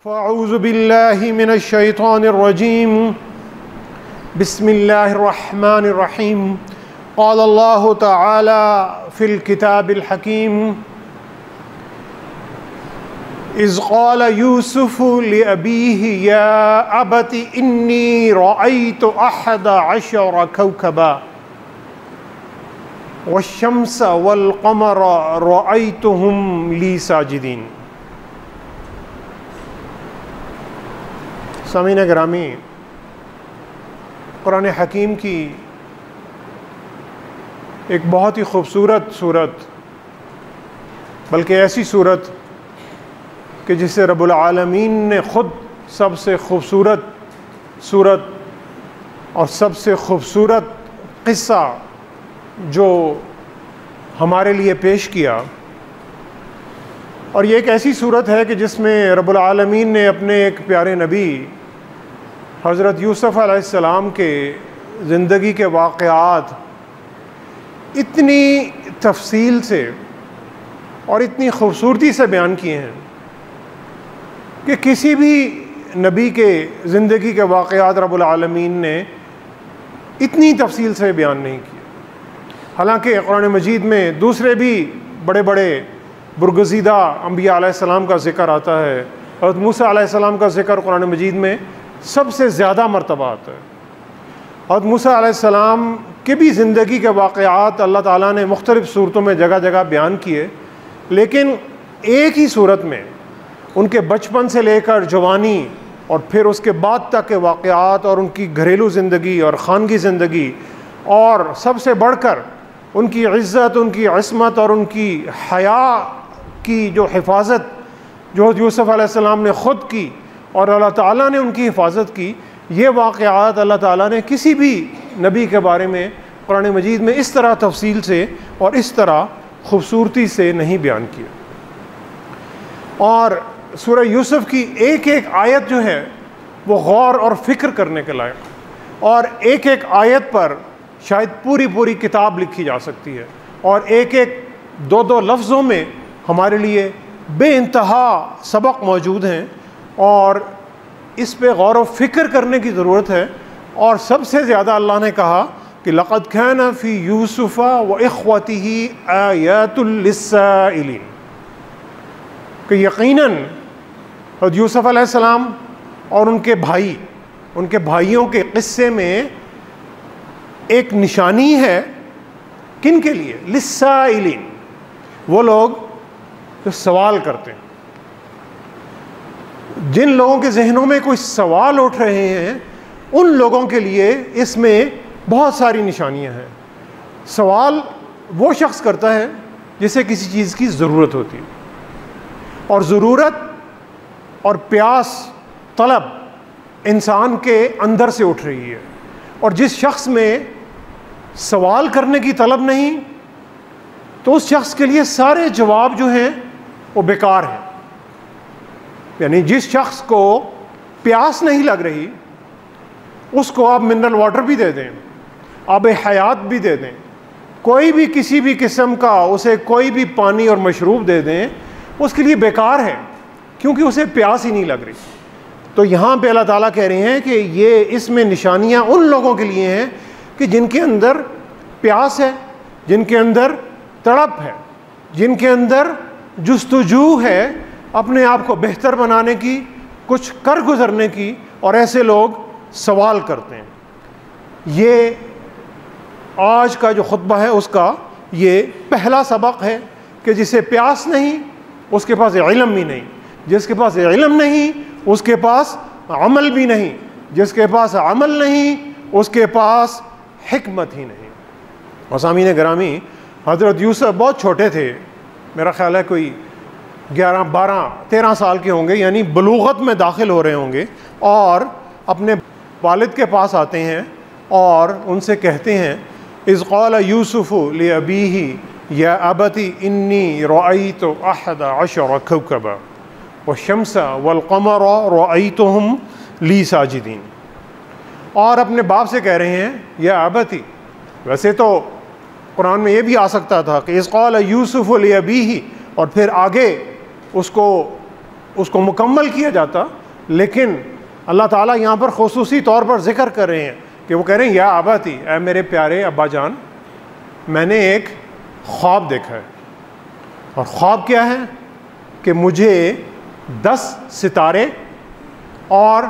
فاعوذ باللہ من الشیطان الرجیم بسم اللہ الرحمن الرحیم قال اللہ تعالی فی الکتاب الحکیم اذ قال یوسف لأبیہ یا ابت انی رأیت احد عشر کوکبا والشمس والقمر رأیتهم لی ساجدین۔ سامعین گرامی، قرآن حکیم کی ایک بہت ہی خوبصورت صورت، بلکہ ایسی صورت کہ جسے رب العالمین نے خود سب سے خوبصورت صورت اور سب سے خوبصورت قصہ جو ہمارے لیے پیش کیا، اور یہ ایک ایسی صورت ہے کہ جس میں رب العالمین نے اپنے ایک پیارے نبی حضرت یوسف علیہ السلام کے زندگی کے واقعات اتنی تفصیل سے اور اتنی خوبصورتی سے بیان کیے ہیں کہ کسی بھی نبی کے زندگی کے واقعات رب العالمین نے اتنی تفصیل سے بیان نہیں کیے۔ حالانکہ قرآن مجید میں دوسرے بھی بڑے بڑے برگزیدہ انبیاء علیہ السلام کا ذکر آتا ہے۔ حضرت موسیٰ علیہ السلام کا ذکر قرآن مجید میں سب سے زیادہ مرتبہ آتا ہے۔ حضرت موسیٰ علیہ السلام کے بھی زندگی کے واقعات اللہ تعالیٰ نے مختلف صورتوں میں جگہ جگہ بیان کیے، لیکن ایک ہی صورت میں ان کے بچپن سے لے کر جوانی اور پھر اس کے بعد تک کے واقعات اور ان کی گھریلو زندگی اور خانگی زندگی، اور سب سے بڑھ کر ان کی عزت، ان کی عصمت اور ان کی حیا کی جو حفاظت جو یوسف علیہ السلام نے خود کی اور اللہ تعالیٰ نے ان کی حفاظت کی، یہ واقعات اللہ تعالیٰ نے کسی بھی نبی کے بارے میں قرآن مجید میں اس طرح تفصیل سے اور اس طرح خوبصورتی سے نہیں بیان کیا۔ اور سورہ یوسف کی ایک ایک آیت جو ہے وہ غور اور فکر کرنے کے لائق، اور ایک ایک آیت پر شاید پوری کتاب لکھی جا سکتی ہے، اور ایک ایک دو لفظوں میں ہمارے لیے بے انتہا سبق موجود ہیں، اور اس پہ غور و فکر کرنے کی ضرورت ہے۔ اور سب سے زیادہ اللہ نے کہا کہ لَقَدْ كَانَ فِي يُوسُفَ وَإِخْوَتِهِ آيَاتٌ لِلسَّائِلِينَ، کہ یقیناً حضرت یوسف علیہ السلام اور ان کے بھائیوں کے قصے میں ایک نشانی ہے۔ کن کے لیے؟ للسائلین، وہ لوگ جو سوال کرتے ہیں، جن لوگوں کے ذہنوں میں کوئی سوال اٹھ رہے ہیں، ان لوگوں کے لیے اس میں بہت ساری نشانیاں ہیں۔ سوال وہ شخص کرتا ہے جسے کسی چیز کی ضرورت ہوتی ہے، اور ضرورت اور پیاس، طلب انسان کے اندر سے اٹھ رہی ہے، اور جس شخص میں سوال کرنے کی طلب نہیں، تو اس شخص کے لیے سارے جواب جو ہیں وہ بیکار ہیں۔ یعنی جس شخص کو پیاس نہیں لگ رہی، اس کو آپ منرل واٹر بھی دے دیں، آب حیات بھی دے دیں، کوئی بھی کسی بھی قسم کا اسے کوئی بھی پانی اور مشروب دے دیں، اس کے لیے بیکار ہے، کیونکہ اسے پیاس ہی نہیں لگ رہی۔ تو یہاں پہ اللہ تعالیٰ کہہ رہے ہیں کہ یہ اس میں نشانیاں ان لوگوں کے لیے ہیں کہ جن کے اندر پیاس ہے، جن کے اندر تڑپ ہے، جن کے اندر جستجو ہے اپنے آپ کو بہتر بنانے کی، کچھ کر گزرنے کی، اور ایسے لوگ سوال کرتے ہیں۔ یہ آج کا جو خطبہ ہے اس کا یہ پہلا سبق ہے کہ جسے پیاس نہیں اس کے پاس علم بھی نہیں، جس کے پاس علم نہیں اس کے پاس عمل بھی نہیں، جس کے پاس عمل نہیں اس کے پاس حکمت ہی نہیں۔ اور سامعین گرامی، حضرت یوسف بہت چھوٹے تھے، میرا خیال ہے کوئی 11 12 13 سال کے ہوں گے، یعنی بلوغت میں داخل ہو رہے ہوں گے، اور اپنے والد کے پاس آتے ہیں اور ان سے کہتے ہیں اذ قال یوسف لأبیہ یا ابت انی رأیت احد عشر کوکبا والشمس والقمر رأیتهم لی ساجدین۔ اور اپنے باپ سے کہہ رہے ہیں یا ابتی۔ ویسے تو قرآن میں یہ بھی آ سکتا تھا کہ اذ قال یوسف لأبیہ، اور پھر آگے اس کو اس کو مکمل کیا جاتا، لیکن اللہ تعالیٰ یہاں پر خصوصی طور پر ذکر کر رہے ہیں کہ وہ کہہ رہے ہیں یا اباتی، اے میرے پیارے ابا جان، میں نے ایک خواب دیکھا ہے، اور خواب کیا ہے کہ مجھے 10 ستارے اور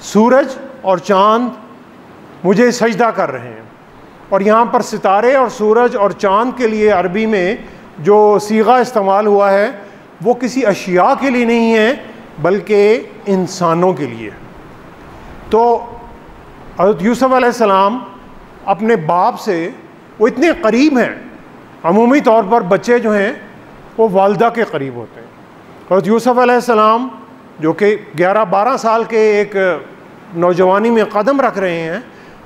سورج اور چاند مجھے سجدہ کر رہے ہیں۔ اور یہاں پر ستارے اور سورج اور چاند کے لیے عربی میں جو صیغہ استعمال ہوا ہے وہ کسی اشیاء کے لیے نہیں ہے بلکہ انسانوں کے لیے۔ تو حضرت یوسف علیہ السلام اپنے باپ سے وہ اتنے قریب ہیں، عمومی طور پر بچے جو ہیں وہ والدہ کے قریب ہوتے ہیں۔ حضرت یوسف علیہ السلام جو کہ 11-12 سال کے ایک نوجوانی میں قدم رکھ رہے ہیں،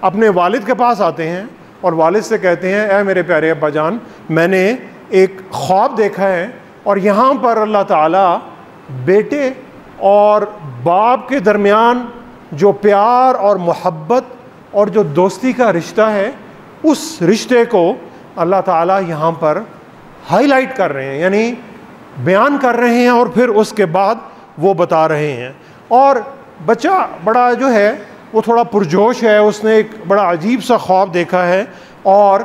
اپنے والد کے پاس آتے ہیں اور والد سے کہتے ہیں اے میرے پیارے ابا جان، میں نے ایک خواب دیکھا ہے، اور یہاں پر اللہ تعالیٰ بیٹے اور باپ کے درمیان جو پیار اور محبت اور جو دوستی کا رشتہ ہے، اس رشتے کو اللہ تعالیٰ یہاں پر ہائی لائٹ کر رہے ہیں، یعنی بیان کر رہے ہیں، اور پھر اس کے بعد وہ بتا رہے ہیں۔ اور بچہ بڑا جو ہے وہ تھوڑا پرجوش ہے، اس نے ایک بڑا عجیب سا خواب دیکھا ہے اور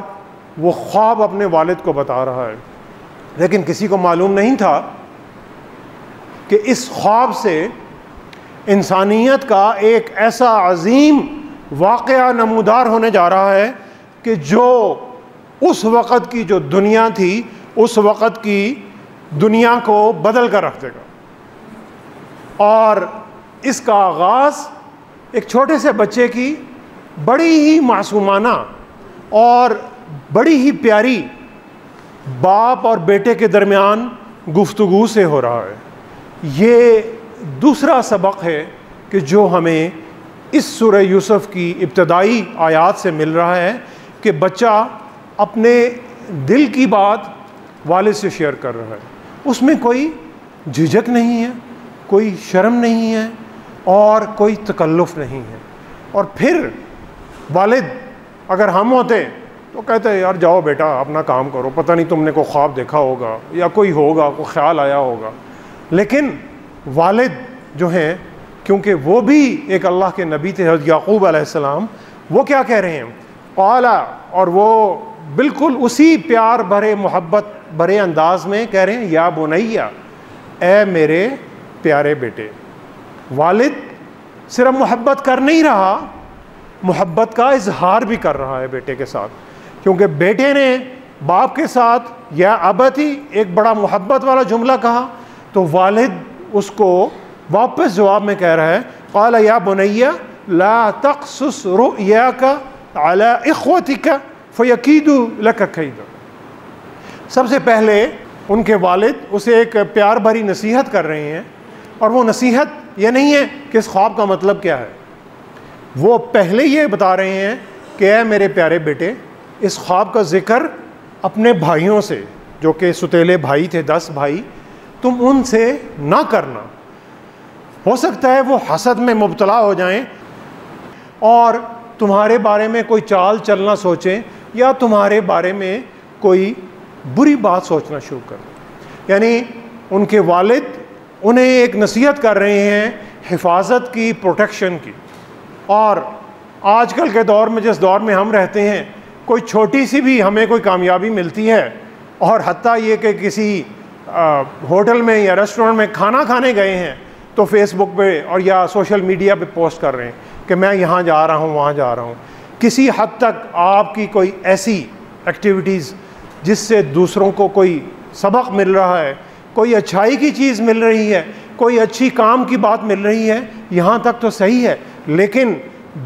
وہ خواب اپنے والد کو بتا رہا ہے، لیکن کسی کو معلوم نہیں تھا کہ اس خواب سے انسانیت کا ایک ایسا عظیم واقعہ نمودار ہونے جا رہا ہے کہ جو اس وقت کی جو دنیا تھی، اس وقت کی دنیا کو بدل کر رکھ دے گا۔ اور اس کا آغاز ایک چھوٹے سے بچے کی بڑی ہی معصومانہ اور بڑی ہی پیاری باپ اور بیٹے کے درمیان گفتگو سے ہو رہا ہے۔ یہ دوسرا سبق ہے کہ جو ہمیں اس سورہ یوسف کی ابتدائی آیات سے مل رہا ہے کہ بچہ اپنے دل کی بات والد سے شیئر کر رہا ہے، اس میں کوئی جھجک نہیں ہے، کوئی شرم نہیں ہے اور کوئی تکلف نہیں ہے۔ اور پھر والد اگر ہم ہوتے تو کہتے ہیں یار جاؤ بیٹا اپنا کام کرو، پتہ نہیں تم نے کوئی خواب دیکھا ہوگا یا کوئی ہوگا، کوئی خیال آیا ہوگا۔ لیکن والد جو ہیں، کیونکہ وہ بھی ایک اللہ کے نبی تھے، حضرت یعقوب علیہ السلام، وہ کیا کہہ رہے ہیں؟ قالا، اور وہ بالکل اسی پیار بھرے محبت بھرے انداز میں کہہ رہے ہیں یا بنیا، اے میرے پیارے بیٹے۔ والد صرف محبت کر نہیں رہا، محبت کا اظہار بھی کر رہا ہے بیٹے کے ساتھ، کیونکہ بیٹے نے باپ کے ساتھ یا ابتی ایک بڑا محبت والا جملہ کہا، تو والد اس کو واپس جواب میں کہہ رہا ہے قال یا بنی لا تقصص رؤیاک علی اخوتک فیکیدوا لک کیدا۔ سب سے پہلے ان کے والد اسے ایک پیار بھری نصیحت کر رہے ہیں، اور وہ نصیحت یہ نہیں ہے کہ اس خواب کا مطلب کیا ہے، وہ پہلے یہ بتا رہے ہیں کہ اے میرے پیارے بیٹے، اس خواب کا ذکر اپنے بھائیوں سے، جو کہ ستیلے بھائی تھے 10 بھائی، تم ان سے نہ کرنا، ہو سکتا ہے وہ حسد میں مبتلا ہو جائیں اور تمہارے بارے میں کوئی چال چلنا سوچیں یا تمہارے بارے میں کوئی بری بات سوچنا شروع کر دیں۔ یعنی ان کے والد انہیں ایک نصیحت کر رہے ہیں حفاظت کی، پروٹیکشن کی۔ اور آج کل کے دور میں، جس دور میں ہم رہتے ہیں، کوئی چھوٹی سی بھی ہمیں کوئی کامیابی ملتی ہے، اور حتیٰ یہ کہ کسی ہوٹل میں یا ریسٹورنٹ میں کھانا کھانے گئے ہیں تو فیس بک پہ اور یا سوشل میڈیا پہ پوسٹ کر رہے ہیں کہ میں یہاں جا رہا ہوں، وہاں جا رہا ہوں۔ کسی حد تک آپ کی کوئی ایسی ایکٹیویٹیز جس سے دوسروں کو کوئی سبق مل رہا ہے، کوئی اچھائی کی چیز مل رہی ہے، کوئی اچھی کام کی بات مل رہی ہے، یہاں تک تو صحیح ہے، لیکن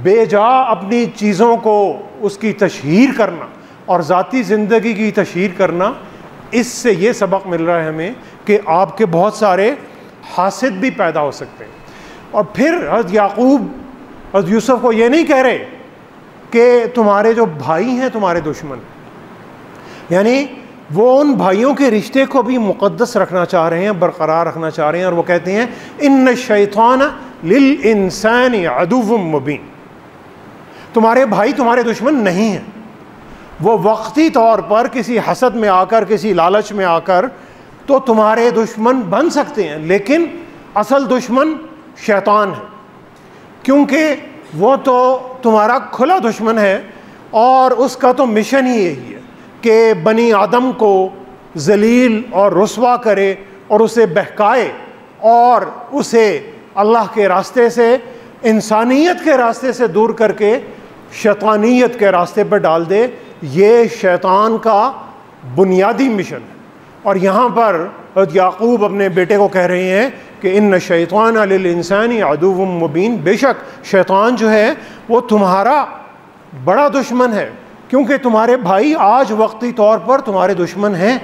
بے جا اپنی چیزوں کو اس کی تشہیر کرنا اور ذاتی زندگی کی تشہیر کرنا، اس سے یہ سبق مل رہا ہے ہمیں کہ آپ کے بہت سارے حاسد بھی پیدا ہو سکتے ہیں۔ اور پھر حضرت یعقوب حضرت یوسف کو یہ نہیں کہہ رہے کہ تمہارے جو بھائی ہیں تمہارے دشمن، یعنی وہ ان بھائیوں کے رشتے کو بھی مقدس رکھنا چاہ رہے ہیں، برقرار رکھنا چاہ رہے ہیں، اور وہ کہتے ہیں ان الشیطان للانسان عدو مبین، تمہارے بھائی تمہارے دشمن نہیں ہیں، وہ وقتی طور پر کسی حسد میں آ کر، کسی لالچ میں آ کر تو تمہارے دشمن بن سکتے ہیں، لیکن اصل دشمن شیطان ہے، کیونکہ وہ تو تمہارا کھلا دشمن ہے اور اس کا تو مشن ہی یہی ہے کہ بنی آدم کو ذلیل اور رسوا کرے اور اسے بہکائے اور اسے اللہ کے راستے سے، انسانیت کے راستے سے دور کر کے شیطانیت کے راستے پر ڈال دے۔ یہ شیطان کا بنیادی مشن ہے۔ اور یہاں پر حضرت یعقوب اپنے بیٹے کو کہہ رہے ہیں کہ ان الشیطان للانسان عدو مبین، بے شک شیطان جو ہے وہ تمہارا بڑا دشمن ہے، کیونکہ تمہارے بھائی آج وقتی طور پر تمہارے دشمن ہیں،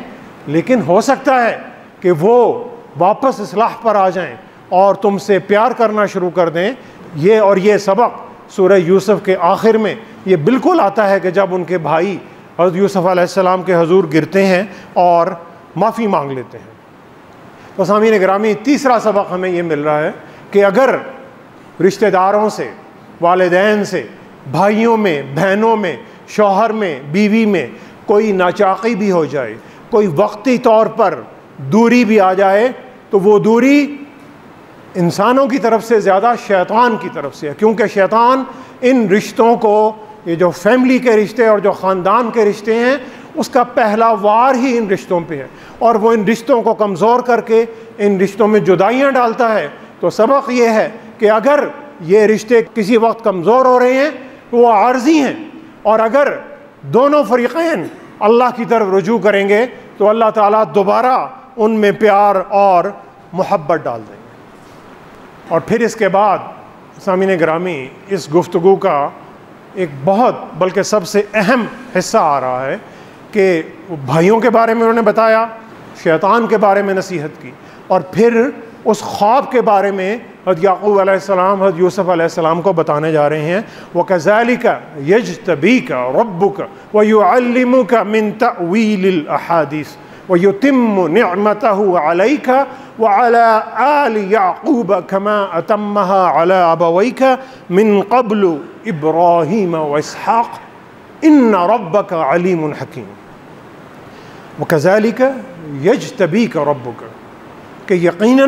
لیکن ہو سکتا ہے کہ وہ واپس اصلاح پر آ جائیں اور تم سے پیار کرنا شروع کر دیں۔ یہ سبق سورہ یوسف کے آخر میں یہ بالکل آتا ہے کہ جب ان کے بھائی حضرت یوسف علیہ السلام کے حضور گرتے ہیں اور معافی مانگ لیتے ہیں۔ تو سامعین گرامی، تیسرا سبق ہمیں یہ مل رہا ہے کہ اگر رشتہ داروں سے، والدین سے، بھائیوں میں، بہنوں میں، شوہر میں، بیوی میں کوئی ناچاقی بھی ہو جائے، کوئی وقتی طور پر دوری بھی آ جائے، تو وہ دوری انسانوں کی طرف سے زیادہ شیطان کی طرف سے ہے، کیونکہ شیطان ان رشتوں کو، یہ جو فیملی کے رشتے اور جو خاندان کے رشتے ہیں، اس کا پہلا وار ہی ان رشتوں پہ ہے، اور وہ ان رشتوں کو کمزور کر کے ان رشتوں میں جدائیاں ڈالتا ہے۔ تو سبق یہ ہے کہ اگر یہ رشتے کسی وقت کمزور ہو رہے ہیں تو وہ عارضی ہیں، اور اگر دونوں فریقین اللہ کی طرف رجوع کریں گے تو اللہ تعالیٰ دوبارہ ان میں پیار اور محبت ڈال دیں گے۔ اور پھر اس کے بعد سامعین گرامی، اس گفتگو کا ایک بہت بلکہ سب سے اہم حصہ آ رہا ہے کہ بھائیوں کے بارے میں انہوں نے بتایا، شیطان کے بارے میں نصیحت کی، اور پھر اس خواب کے بارے میں حضرت یعقوب علیہ السلام حضرت یوسف علیہ السلام کو بتانے جا رہے ہیں۔ وَكَذَلِكَ يَجْتَبِيكَ رَبُّكَ وَيُعَلِّمُكَ مِن تَأْوِيلِ الْأَحَادِيثِ وَيُتِمُّ نِعْمَتَهُ عَلَيْكَ وَعَلَىٰ آلِ يَعْقُوبَ كَمَا أَتَمَّهَا عَلَىٰ أَبَوَيْكَ مِن قَبْلُ إِبْرَاهِيمَ وَإِسْحَاقَ إِنَّ رَبَّكَ عَلِيمٌ حَكِيمٌ۔ وَكَذَلِكَ يَجْتَبِيكَ رَبُّكَ، کہ یقیناً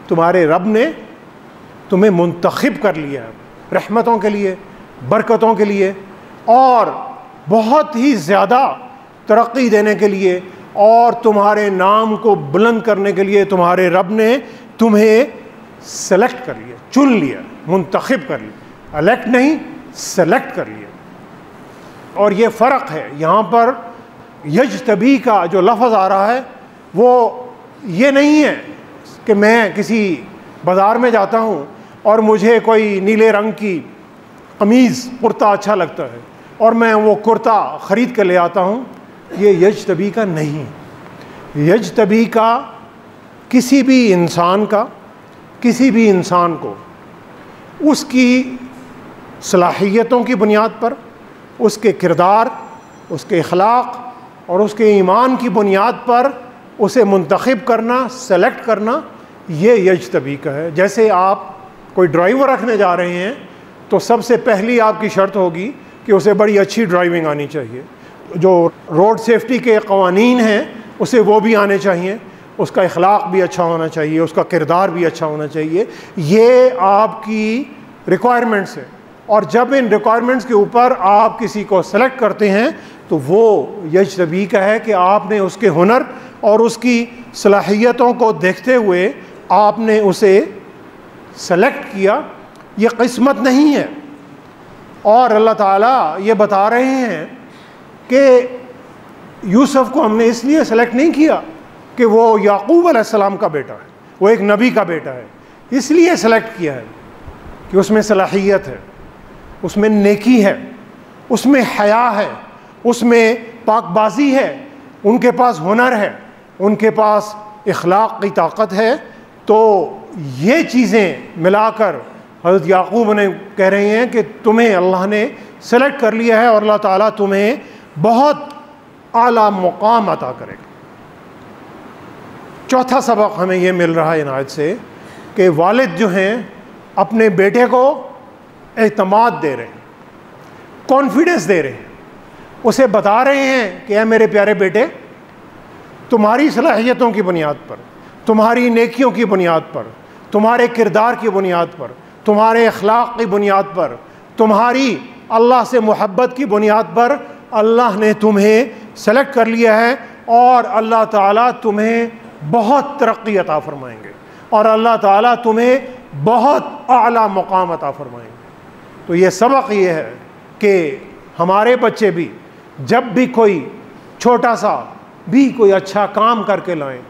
تمہارے رب نے تمہیں منتخب کر لیا ہے رحمتوں کے لیے، برکتوں کے لیے، اور بہت ہی زیادہ ترقی دینے کے لیے، اور تمہارے نام کو بلند کرنے کے لیے تمہارے رب نے تمہیں سلیکٹ کر لیا، چن لیا، منتخب کر لیا، الیکٹ نہیں، سلیکٹ کر لیا۔ اور یہ فرق ہے یہاں پر، یجتبی کا جو لفظ آ رہا ہے وہ یہ نہیں ہے کہ میں کسی بازار میں جاتا ہوں اور مجھے کوئی نیلے رنگ کی قمیض کرتا اچھا لگتا ہے اور میں وہ کرتا خرید کر لے آتا ہوں، یہ یجتبی کا نہیں۔ یجتبی کا کسی بھی انسان کو اس کی صلاحیتوں کی بنیاد پر، اس کے کردار، اس کے اخلاق اور اس کے ایمان کی بنیاد پر اسے منتخب کرنا، سلیکٹ کرنا، یہ یجتبی کا ہے۔ جیسے آپ کوئی ڈرائیور رکھنے جا رہے ہیں تو سب سے پہلی آپ کی شرط ہوگی کہ اسے بڑی اچھی ڈرائیونگ آنی چاہیے، جو روڈ سیفٹی کے قوانین ہیں اسے وہ بھی آنے چاہیے، اس کا اخلاق بھی اچھا ہونا چاہیے، اس کا کردار بھی اچھا ہونا چاہیے۔ یہ آپ کی ریکوائرمنٹس ہیں، اور جب ان ریکوائرمنٹس کے اوپر آپ کسی کو سلیکٹ کرتے ہیں تو وہ یجتبی کا ہے کہ آپ نے اس کے ہنر اور اس کی صلاحیتوں کو دیکھتے ہوئے آپ نے اسے سلیکٹ کیا۔ یہ قسمت نہیں ہے، اور اللہ تعالیٰ یہ بتا رہے ہیں کہ یوسف کو ہم نے اس لیے سلیکٹ نہیں کیا کہ وہ یعقوب علیہ السلام کا بیٹا ہے، وہ ایک نبی کا بیٹا ہے، اس لیے سلیکٹ کیا ہے کہ اس میں صلاحیت ہے، اس میں نیکی ہے، اس میں حیا ہے، اس میں پاک بازی ہے، ان کے پاس ہنر ہے، ان کے پاس اخلاق کی طاقت ہے۔ تو یہ چیزیں ملا کر حضرت یعقوب نے کہہ رہے ہیں کہ تمہیں اللہ نے سلیکٹ کر لیا ہے اور اللہ تعالیٰ تمہیں بہت اعلیٰ مقام عطا کرے گا۔ چوتھا سبق ہمیں یہ مل رہا ہے ان آیت سے کہ والد جو ہیں اپنے بیٹے کو اعتماد دے رہے ہیں، کانفیڈنس دے رہے ہیں، اسے بتا رہے ہیں کہ اے میرے پیارے بیٹے، تمہاری صلاحیتوں کی بنیاد پر، تمہاری نیکیوں کی بنیاد پر، تمہارے کردار کی بنیاد پر، تمہارے اخلاق کی بنیاد پر، تمہاری اللہ سے محبت کی بنیاد پر اللہ نے تمہیں سلیکٹ کر لیا ہے، اور اللہ تعالیٰ تمہیں بہت ترقی عطا فرمائیں گے، اور اللہ تعالیٰ تمہیں بہت اعلیٰ مقام عطا فرمائیں گے۔ تو یہ سبق یہ ہے کہ ہمارے بچے بھی جب بھی کوئی چھوٹا سا بھی کوئی اچھا کام کر کے لائیں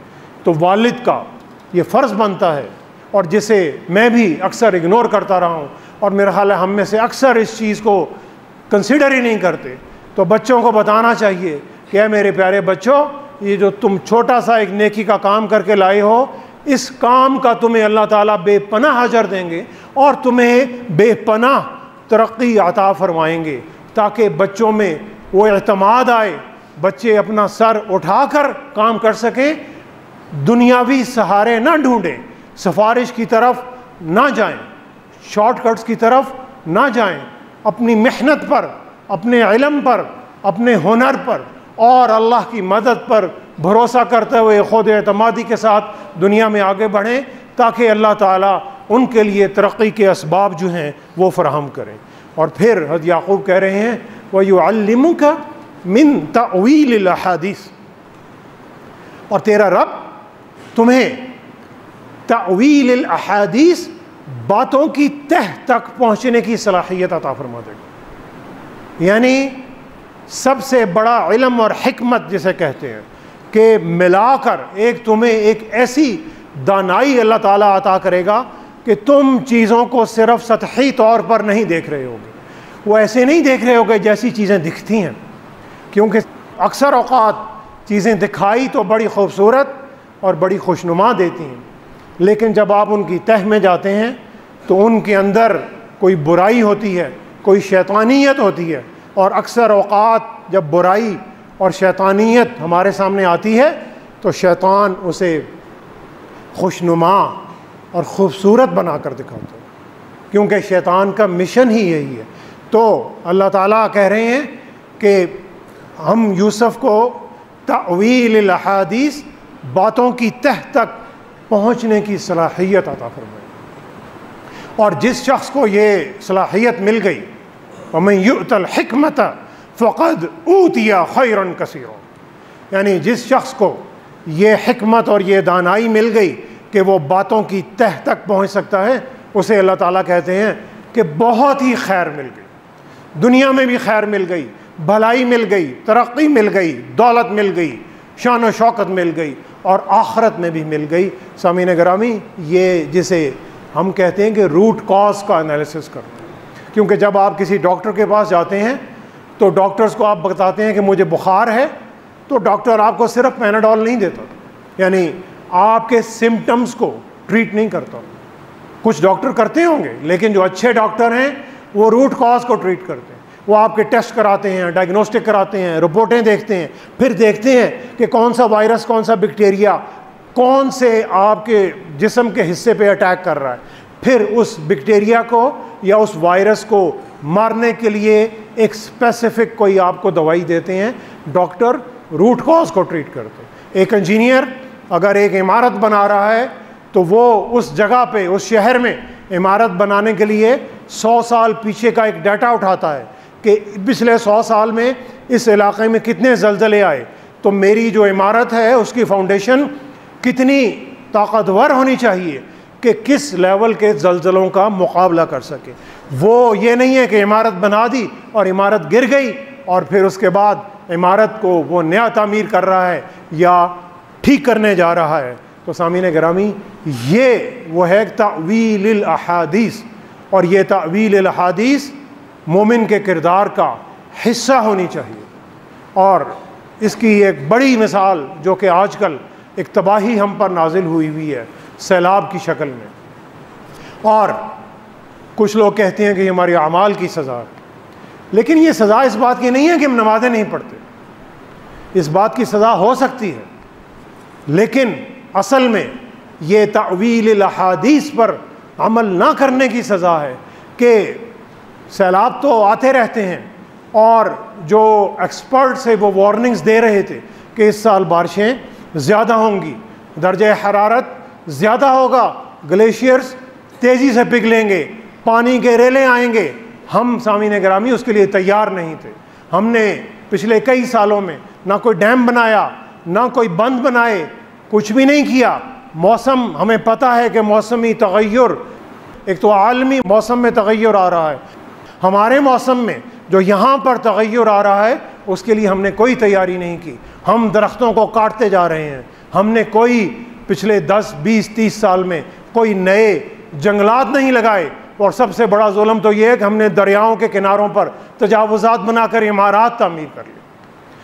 تو والد کا یہ فرض بنتا ہے، اور جسے میں بھی اکثر اگنور کرتا رہا ہوں، اور میرا خیال ہے ہم میں سے اکثر اس چیز کو کنسیڈر ہی نہیں کرتے، تو بچوں کو بتانا چاہیے کہ اے میرے پیارے بچوں، یہ جو تم چھوٹا سا ایک نیکی کا کام کر کے لائے ہو، اس کام کا تمہیں اللہ تعالیٰ بے پناہ اجر دیں گے، اور تمہیں بے پناہ ترقی عطا فرمائیں گے، تاکہ بچوں میں وہ اعتماد آئے، بچے اپنا سر اٹھا کر کام کر سکیں، دنیاوی سہارے نہ ڈھونڈیں، سفارش کی طرف نہ جائیں، شارٹ کٹس کی طرف نہ جائیں، اپنی محنت پر، اپنے علم پر، اپنے ہنر پر اور اللہ کی مدد پر بھروسہ کرتے ہوئے خود اعتمادی کے ساتھ دنیا میں آگے بڑھیں، تاکہ اللہ تعالیٰ ان کے لیے ترقی کے اسباب جو ہیں وہ فراہم کریں۔ اور پھر حضرت یعقوب کہہ رہے ہیں وَيُعَلِّمُكَ مِن تَأْوِيلِ الْأَحَادِيثِ، اور تیرا رب تمہیں تأویل الاحادیث، باتوں کی تہ تک پہنچنے کی صلاحیت عطا فرما دے گا۔ یعنی سب سے بڑا علم اور حکمت جسے کہتے ہیں کہ ملا کر ایک تمہیں ایک ایسی دانائی اللہ تعالیٰ عطا کرے گا کہ تم چیزوں کو صرف سطحی طور پر نہیں دیکھ رہے ہوگے، وہ ایسے نہیں دیکھ رہے ہوگے جیسی چیزیں دکھتی ہیں، کیونکہ اکثر اوقات چیزیں دکھائی تو بڑی خوبصورت اور بڑی خوشنما دیتی ہیں، لیکن جب آپ ان کی تہ میں جاتے ہیں تو ان کے اندر کوئی برائی ہوتی ہے، کوئی شیطانیت ہوتی ہے، اور اکثر اوقات جب برائی اور شیطانیت ہمارے سامنے آتی ہے تو شیطان اسے خوشنما اور خوبصورت بنا کر دکھاتا ہے، کیونکہ شیطان کا مشن ہی یہی ہے۔ تو اللہ تعالیٰ کہہ رہے ہیں کہ ہم یوسف کو تأویل الاحادیث، باتوں کی تہ تک پہنچنے کی صلاحیت عطا فرمائے، اور جس شخص کو یہ صلاحیت مل گئی وَمَن يُؤْتَ الْحِكْمَةَ فَقَدْ أُوتِيَ خَيْرًا كَثِيرًا، یعنی جس شخص کو یہ حکمت اور یہ دانائی مل گئی کہ وہ باتوں کی تہ تک پہنچ سکتا ہے، اسے اللہ تعالیٰ کہتے ہیں کہ بہت ہی خیر مل گئی، دنیا میں بھی خیر مل گئی، بھلائی مل گئی، ترقی مل گئی، دولت مل گئی، شان و شوکت مل گئی، اور آخرت میں بھی مل گئی۔ سامعین گرامی، یہ جسے ہم کہتے ہیں کہ روٹ کاز کا انالیسس کرتے ہیں، کیونکہ جب آپ کسی ڈاکٹر کے پاس جاتے ہیں تو ڈاکٹرز کو آپ بتاتے ہیں کہ مجھے بخار ہے، تو ڈاکٹر آپ کو صرف پیناڈول نہیں دیتا، یعنی آپ کے سمٹمز کو ٹریٹ نہیں کرتا۔ کچھ ڈاکٹر کرتے ہوں گے، لیکن جو اچھے ڈاکٹر ہیں وہ روٹ کاز کو ٹریٹ کرتے ہیں، وہ آپ کے ٹیسٹ کراتے ہیں، ڈائگنوسٹک کراتے ہیں، رپورٹیں دیکھتے ہیں، پھر دیکھتے ہیں کہ کون سا وائرس، کون سا بیکٹیریا کون سے آپ کے جسم کے حصے پہ اٹیک کر رہا ہے، پھر اس بیکٹیریا کو یا اس وائرس کو مارنے کے لیے ایک اسپیسیفک کوئی آپ کو دوائی دیتے ہیں۔ ڈاکٹر روٹ کاز کو ٹریٹ کرتے ہیں۔ ایک انجینئر اگر ایک عمارت بنا رہا ہے تو وہ اس جگہ پہ، اس شہر میں عمارت بنانے کے لیے 100 سال پیچھے کا ایک ڈیٹا اٹھاتا ہے کہ پچھلے 100 سال میں اس علاقے میں کتنے زلزلے آئے، تو میری جو عمارت ہے اس کی فاؤنڈیشن کتنی طاقتور ہونی چاہیے کہ کس لیول کے زلزلوں کا مقابلہ کر سکے۔ وہ یہ نہیں ہے کہ عمارت بنا دی اور عمارت گر گئی اور پھر اس کے بعد عمارت کو وہ نیا تعمیر کر رہا ہے یا ٹھیک کرنے جا رہا ہے۔ تو سامعین گرامی، یہ وہ ہے تأویل الاحادیث، اور یہ تأویل الاحادیث مومن کے کردار کا حصہ ہونی چاہیے۔ اور اس کی ایک بڑی مثال جو کہ آج کل ایک تباہی ہم پر نازل ہوئی ہے سیلاب کی شکل میں، اور کچھ لوگ کہتے ہیں کہ یہ ہمارے اعمال کی سزا ہے، لیکن یہ سزا اس بات کی نہیں ہے کہ ہم نمازیں نہیں پڑھتے، اس بات کی سزا ہو سکتی ہے، لیکن اصل میں یہ تأویل الاحادیث پر عمل نہ کرنے کی سزا ہے کہ سیلاب تو آتے رہتے ہیں، اور جو ایکسپرٹس ہیں وہ وارننگز دے رہے تھے کہ اس سال بارشیں زیادہ ہوں گی، درجہ حرارت زیادہ ہوگا، گلیشیئرز تیزی سے پگھلیں گے، پانی کے ریلیں آئیں گے، ہم سامعین گرامی اس کے لیے تیار نہیں تھے۔ ہم نے پچھلے کئی سالوں میں نہ کوئی ڈیم بنایا، نہ کوئی بند بنائے، کچھ بھی نہیں کیا۔ موسم ہمیں پتہ ہے کہ موسمی تغیر، ایک تو عالمی موسم میں تغیر آ رہا ہے، ہمارے موسم میں جو یہاں پر تغیر آ رہا ہے اس کے لیے ہم نے کوئی تیاری نہیں کی۔ ہم درختوں کو کاٹتے جا رہے ہیں، ہم نے کوئی پچھلے 10 20 30 سال میں کوئی نئے جنگلات نہیں لگائے، اور سب سے بڑا ظلم تو یہ ہے کہ ہم نے دریاؤں کے کناروں پر تجاوزات بنا کر عمارات تعمیر کر لی،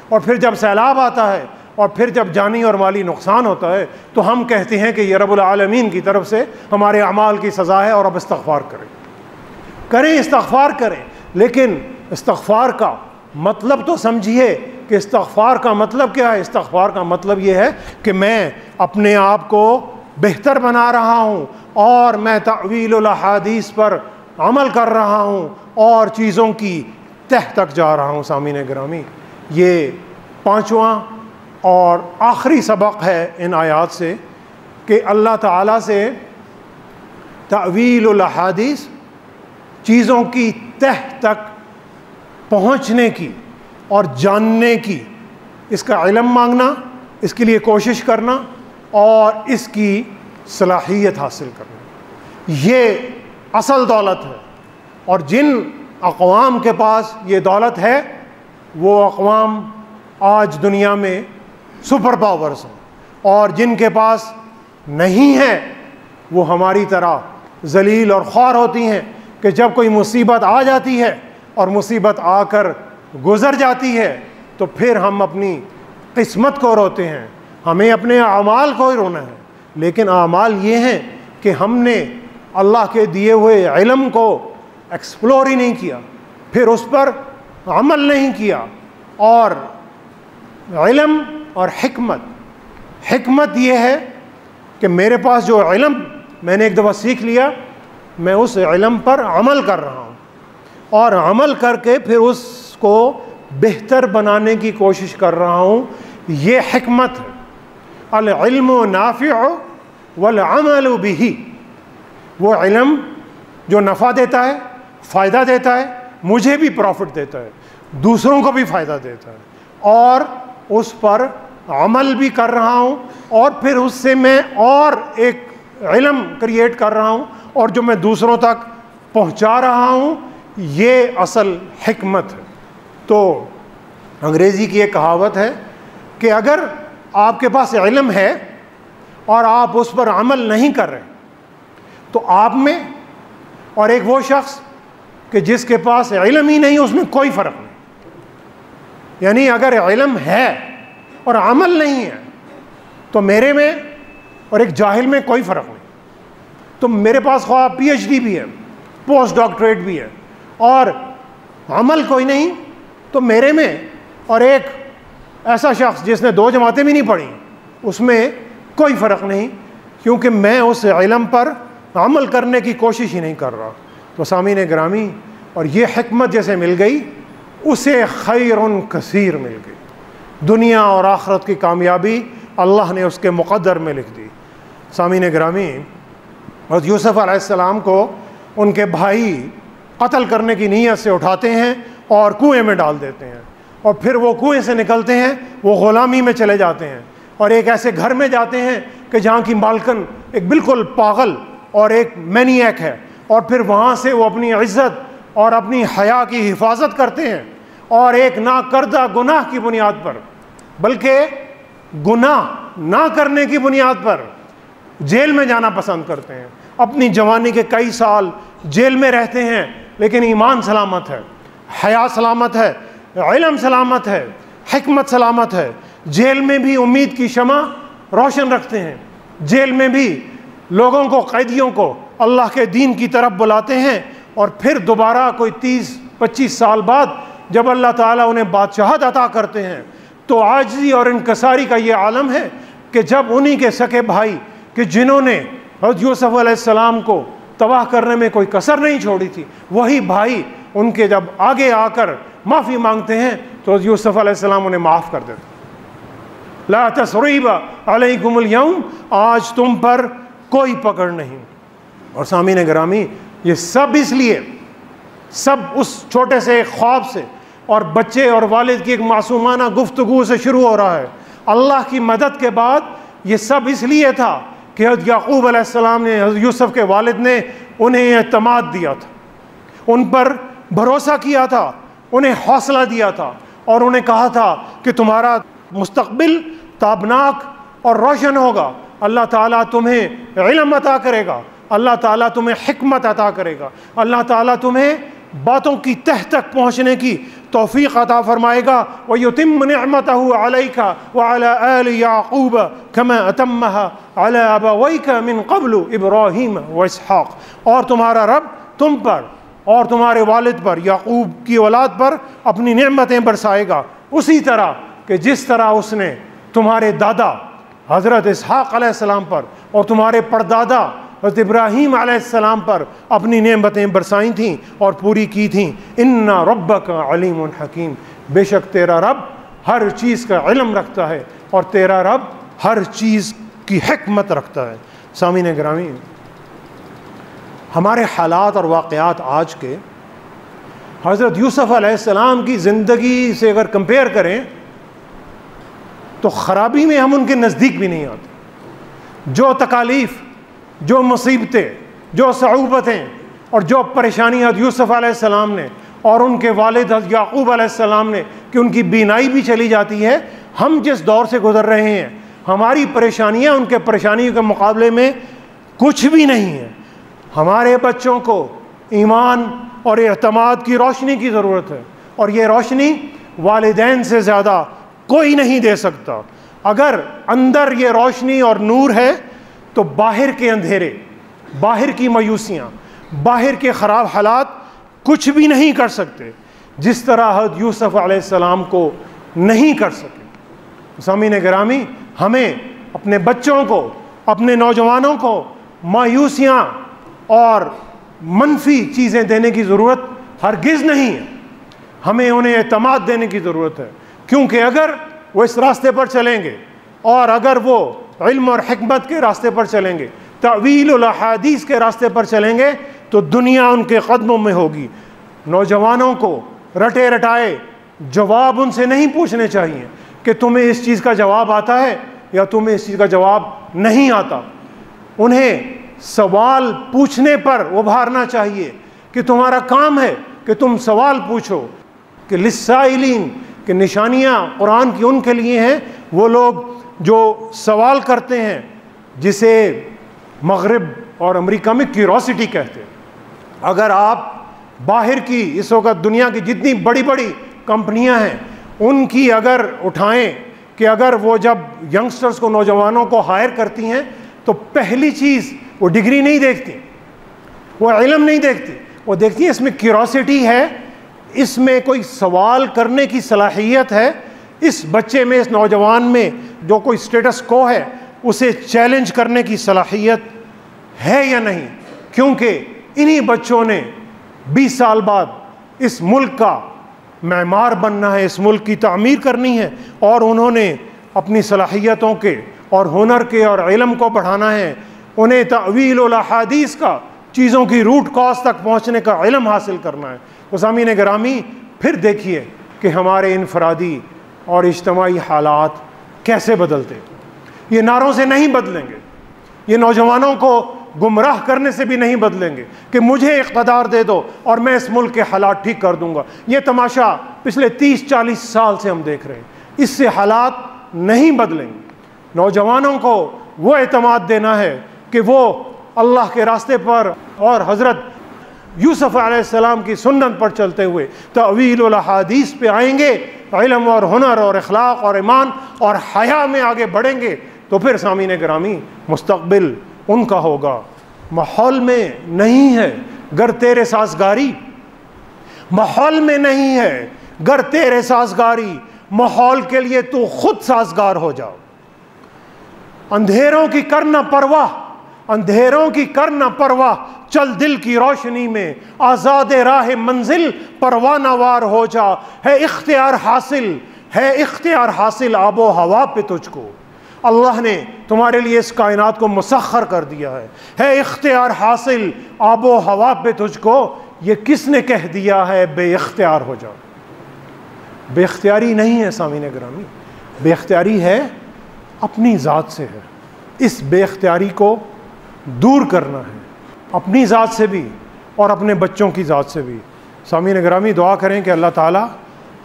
اور پھر جب سیلاب آتا ہے اور پھر جب جانی اور مالی نقصان ہوتا ہے تو ہم کہتے ہیں کہ یہ رب العالمین کی طرف سے ہمارے اعمال کی سزا ہے اور اب استغفار کریں، استغفار کریں۔ لیکن استغفار کا مطلب تو سمجھیے کہ استغفار کا مطلب کیا ہے۔ استغفار کا مطلب یہ ہے کہ میں اپنے آپ کو بہتر بنا رہا ہوں اور میں تعویل الاحادیث پر عمل کر رہا ہوں اور چیزوں کی تہ تک جا رہا ہوں۔ سامعین گرامی، یہ 5واں اور آخری سبق ہے ان آیات سے کہ اللہ تعالیٰ سے تعویل الاحادیث، چیزوں کی تہ تک پہنچنے کی اور جاننے کی، اس کا علم مانگنا، اس کے لیے کوشش کرنا اور اس کی صلاحیت حاصل کرنا، یہ اصل دولت ہے۔ اور جن اقوام کے پاس یہ دولت ہے وہ اقوام آج دنیا میں سپر پاورز ہیں، اور جن کے پاس نہیں ہے وہ ہماری طرح ذلیل اور خوار ہوتی ہیں کہ جب کوئی مصیبت آ جاتی ہے اور مصیبت آ کر گزر جاتی ہے تو پھر ہم اپنی قسمت کو روتے ہیں، ہمیں اپنے اعمال کو ہی رونا ہے۔ لیکن اعمال یہ ہیں کہ ہم نے اللہ کے دیے ہوئے علم کو ایکسپلور ہی نہیں کیا، پھر اس پر عمل نہیں کیا۔ اور علم اور حکمت یہ ہے کہ میرے پاس جو علم میں نے ایک دفعہ سیکھ لیا، میں اس علم پر عمل کر رہا ہوں اور عمل کر کے پھر اس کو بہتر بنانے کی کوشش کر رہا ہوں، یہ حکمت ہے۔ العلم نافع والعمل به، وہ علم جو نفع دیتا ہے، فائدہ دیتا ہے، مجھے بھی پروفٹ دیتا ہے، دوسروں کو بھی فائدہ دیتا ہے، اور اس پر عمل بھی کر رہا ہوں، اور پھر اس سے میں اور ایک علم کریٹ کر رہا ہوں اور جو میں دوسروں تک پہنچا رہا ہوں، یہ اصل حکمت ہے۔ تو انگریزی کی ایک کہاوت ہے کہ اگر آپ کے پاس علم ہے اور آپ اس پر عمل نہیں کر رہے تو آپ میں اور ایک وہ شخص کہ جس کے پاس علم ہی نہیں، اس میں کوئی فرق نہیں۔ یعنی اگر علم ہے اور عمل نہیں ہے تو میرے میں اور ایک جاہل میں کوئی فرق نہیں۔ تو میرے پاس خواہ پی ایچ ڈی بھی ہے، پوسٹ ڈاکٹریٹ بھی ہے، اور عمل کوئی نہیں، تو میرے میں اور ایک ایسا شخص جس نے 2 جماعتیں بھی نہیں پڑھی، اس میں کوئی فرق نہیں، کیونکہ میں اس علم پر عمل کرنے کی کوشش ہی نہیں کر رہا۔ تو سامعین گرامی، اور یہ حکمت جیسے مل گئی، اسے خیر کثیر مل گئی، دنیا اور آخرت کی کامیابی اللہ نے اس کے مقدر میں لکھ دی۔ سامعین گرامی، حضرت یوسف علیہ السلام کو ان کے بھائی قتل کرنے کی نیت سے اٹھاتے ہیں اور کنویں میں ڈال دیتے ہیں، اور پھر وہ کنویں سے نکلتے ہیں، وہ غلامی میں چلے جاتے ہیں اور ایک ایسے گھر میں جاتے ہیں کہ جہاں کی مالکن ایک بالکل پاگل اور ایک مینیاک ہے، اور پھر وہاں سے وہ اپنی عزت اور اپنی حیا کی حفاظت کرتے ہیں، اور ایک نہ کردہ گناہ کی بنیاد پر، بلکہ گناہ نہ کرنے کی بنیاد پر جیل میں جانا پسند کرتے ہیں۔ اپنی جوانی کے کئی سال جیل میں رہتے ہیں، لیکن ایمان سلامت ہے، حیا سلامت ہے، علم سلامت ہے، حکمت سلامت ہے۔ جیل میں بھی امید کی شمع روشن رکھتے ہیں، جیل میں بھی لوگوں کو، قیدیوں کو اللہ کے دین کی طرف بلاتے ہیں، اور پھر دوبارہ کوئی 30-25 سال بعد جب اللہ تعالیٰ انہیں بادشاہت عطا کرتے ہیں تو عاجزی اور انکساری کا یہ عالم ہے کہ جب انہی کے سکے بھائی کہ جنہوں نے حضرت یوسف علیہ السلام کو تباہ کرنے میں کوئی کسر نہیں چھوڑی تھی، وہی بھائی ان کے جب آگے آ کر معافی مانگتے ہیں تو حضرت یوسف علیہ السلام انہیں معاف کر دیتے ہیں۔ لا تثریب علیکم اليوم، آج تم پر کوئی پکڑ نہیں۔ اور سامعین گرامی، یہ سب اس لیے، سب اس چھوٹے سے خواب سے اور بچے اور والد کی ایک معصومانہ گفتگو سے شروع ہو رہا ہے۔ اللہ کی مدد کے بعد یہ سب اس لیے تھا کہ حضرت یعقوب علیہ السلام نے، حضرت یوسف کے والد نے انہیں اعتماد دیا تھا، ان پر بھروسہ کیا تھا، انہیں حوصلہ دیا تھا، اور انہیں کہا تھا کہ تمہارا مستقبل تابناک اور روشن ہوگا، اللہ تعالیٰ تمہیں علم عطا کرے گا، اللہ تعالیٰ تمہیں حکمت عطا کرے گا، اللہ تعالیٰ تمہیں باتوں کی تہ تک پہنچنے کی توفیق عطا فرمائے گا۔ وَيُتِمُّ نِعْمَتَهُ عَلَيْكَ وَعَلَىٰ آلِ يَعْقُوبَ كَمَا أَتَمَّهَا عَلَىٰ أَبَوَيْكَ مِن قَبْلُ إِبْرَاهِيمَ وَإِسْحَاقَ، اور تمہارا رب تم پر اور تمہارے والد پر، یعقوب کی اولاد پر اپنی نعمتیں برسائے گا، اسی طرح کہ جس طرح اس نے تمہارے دادا حضرت اسحاق علیہ السلام پر اور تمہارے پردادا حضرت ابراہیم علیہ السلام پر اپنی نعمتیں برسائی تھیں اور پوری کی تھیں۔ اِنَّ رَبَّكَ عَلِيمٌ حَكِيمٌ، بے شک تیرا رب ہر چیز کا علم رکھتا ہے اور تیرا رب ہر چیز کی حکمت رکھتا ہے۔ سامعین گرامی، ہمارے حالات اور واقعات آج کے حضرت یوسف علیہ السلام کی زندگی سے اگر کمپیئر کریں تو خرابی میں ہم ان کے نزدیک بھی نہیں آتے۔ جو تکالیف، جو مصیبتیں، جو صعوبتیں اور جو پریشانیاں یوسف علیہ السلام نے اور ان کے والد یعقوب علیہ السلام نے، کہ ان کی بینائی بھی چلی جاتی ہے، ہم جس دور سے گزر رہے ہیں ہماری پریشانیاں ان کے پریشانیوں کے مقابلے میں کچھ بھی نہیں ہیں۔ ہمارے بچوں کو ایمان اور اعتماد کی روشنی کی ضرورت ہے، اور یہ روشنی والدین سے زیادہ کوئی نہیں دے سکتا۔ اگر اندر یہ روشنی اور نور ہے تو باہر کے اندھیرے، باہر کی مایوسیاں، باہر کے خراب حالات کچھ بھی نہیں کر سکتے، جس طرح حضرت یوسف علیہ السلام کو نہیں کر سکے۔ سامعین گرامی، ہمیں اپنے بچوں کو، اپنے نوجوانوں کو مایوسیاں اور منفی چیزیں دینے کی ضرورت ہرگز نہیں ہے، ہمیں انہیں اعتماد دینے کی ضرورت ہے، کیونکہ اگر وہ اس راستے پر چلیں گے اور اگر وہ علم اور حکمت کے راستے پر چلیں گے، تعویل الاحادیث کے راستے پر چلیں گے، تو دنیا ان کے قدموں میں ہوگی۔ نوجوانوں کو رٹے رٹائے جواب ان سے نہیں پوچھنے چاہیے کہ تمہیں اس چیز کا جواب آتا ہے یا تمہیں اس چیز کا جواب نہیں آتا، انہیں سوال پوچھنے پر ابھارنا چاہیے کہ تمہارا کام ہے کہ تم سوال پوچھو، کہ للسائلین، کہ نشانیاں قرآن کی ان کے لیے ہیں، وہ لوگ جو سوال کرتے ہیں، جسے مغرب اور امریکہ میں کیوروسٹی کہتے ہیں۔ اگر آپ باہر کی اس وقت دنیا کی جتنی بڑی بڑی کمپنیاں ہیں ان کی اگر اٹھائیں کہ اگر وہ جب ینگسٹرز کو، نوجوانوں کو ہائر کرتی ہیں تو پہلی چیز وہ ڈگری نہیں دیکھتی، وہ علم نہیں دیکھتی، وہ دیکھتی ہے اس میں کیوروسٹی ہے، اس میں کوئی سوال کرنے کی صلاحیت ہے، اس بچے میں، اس نوجوان میں جو کوئی سٹیٹس کو ہے اسے چیلنج کرنے کی صلاحیت ہے یا نہیں۔ کیونکہ انہی بچوں نے 20 سال بعد اس ملک کا معمار بننا ہے، اس ملک کی تعمیر کرنی ہے، اور انہوں نے اپنی صلاحیتوں کے اور ہنر کے اور علم کو بڑھانا ہے، انہیں تعویل الاحادیث کا، چیزوں کی روٹ کاز تک پہنچنے کا علم حاصل کرنا ہے۔ تو سامعین گرامی، پھر دیکھیے کہ ہمارے انفرادی اور اجتماعی حالات کیسے بدلتے، یہ نعروں سے نہیں بدلیں گے، یہ نوجوانوں کو گمراہ کرنے سے بھی نہیں بدلیں گے کہ مجھے اقتدار دے دو اور میں اس ملک کے حالات ٹھیک کر دوں گا۔ یہ تماشا پچھلے 30-40 سال سے ہم دیکھ رہے ہیں، اس سے حالات نہیں بدلیں گے۔ نوجوانوں کو وہ اعتماد دینا ہے کہ وہ اللہ کے راستے پر اور حضرت یوسف علیہ السلام کی سنت پر چلتے ہوئے تعویل الاحادیث پہ آئیں گے، علم اور ہنر اور اخلاق اور ایمان اور حیا میں آگے بڑھیں گے، تو پھر سامعین گرامی مستقبل ان کا ہوگا۔ ماحول میں نہیں ہے گر تیرے سازگاری، ماحول میں نہیں ہے گر تیرے سازگاری، ماحول کے لیے تو خود سازگار ہو جاؤ۔ اندھیروں کی کرنا پرواہ، اندھیروں کی کرنا پرواہ، چل دل کی روشنی میں، آزاد راہ منزل پروانہ وار ہو جا۔ ہے اختیار حاصل، ہے اختیار حاصل آب و ہوا پہ تجھ کو، اللہ نے تمہارے لیے اس کائنات کو مسخر کر دیا ہے اختیار حاصل آب و ہوا پہ تجھ کو، یہ کس نے کہہ دیا ہے بے اختیار ہو جاؤ؟ بے اختیاری نہیں ہے سامعین گرامی، بے اختیاری ہے اپنی ذات سے ہے۔ اس بے اختیاری کو دور کرنا ہے، اپنی ذات سے بھی اور اپنے بچوں کی ذات سے بھی۔ سامعین گرامی دعا کریں کہ اللہ تعالی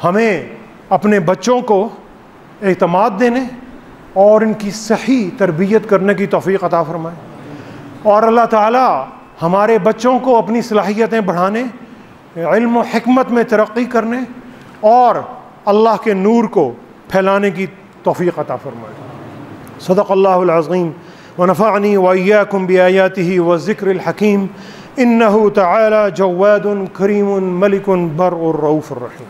ہمیں اپنے بچوں کو اعتماد دینے اور ان کی صحیح تربیت کرنے کی توفیق عطا فرمائے، اور اللہ تعالی ہمارے بچوں کو اپنی صلاحیتیں بڑھانے، علم و حکمت میں ترقی کرنے اور اللہ کے نور کو پھیلانے کی توفیق عطا فرمائے۔ صدق اللہ العظیم ونفعنی وإیاکم بآیاتہ والذکر الحکیم، انہ تعالی جواد کریم ملک بر الرؤوف الرحیم۔